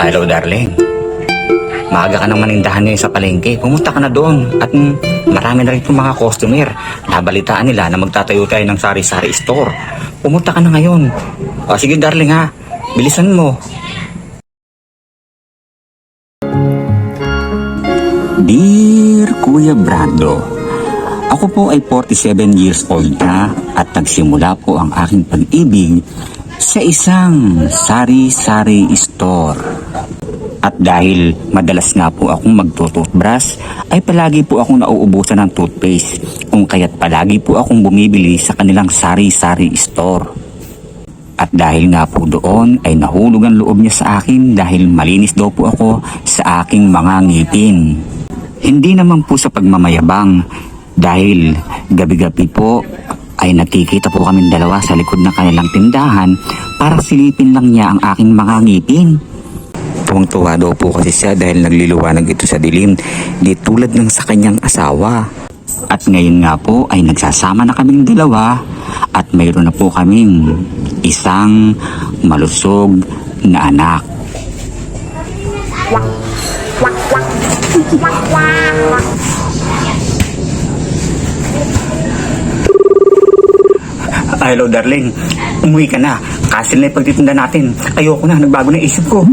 Hello, darling. Maaga ka nang manindahan ngayon sa palengke. Pumunta ka na doon. At marami na rin itong mga customer. Nabalitaan nila na magtatayo tayo ng sari-sari store. Pumunta ka na ngayon. O, sige, darling ha. Bilisan mo. Dear Kuya Brando, ako po ay 47 years old na at nagsimula po ang aking pag-ibig sa isang sari-sari store. At dahil madalas nga po akong magtututbrush, ay palagi po akong nauubusan ng toothpaste, kung kaya't palagi po akong bumibili sa kanilang sari-sari store. At dahil nga po doon ay nahulog ang loob niya sa akin dahil malinis daw po ako sa aking mga ngipin. Hindi naman po sa pagmamayabang dahil gabi-gabi po ay nakikita po kaming dalawa sa likod ng kanilang tindahan para silipin lang niya ang aking mga ngipin. Tuwang-tuwa daw po kasi siya dahil nagliliwanag ito sa dilim, di tulad ng sa kanyang asawa. At ngayon nga po ay nagsasama na kaming dalawa at mayroon na po kaming isang malusog na anak. Hello, darling. Umuwi ka na. Kasil na yung pagtitinda natin. Ayoko na. Nagbago na isip ko.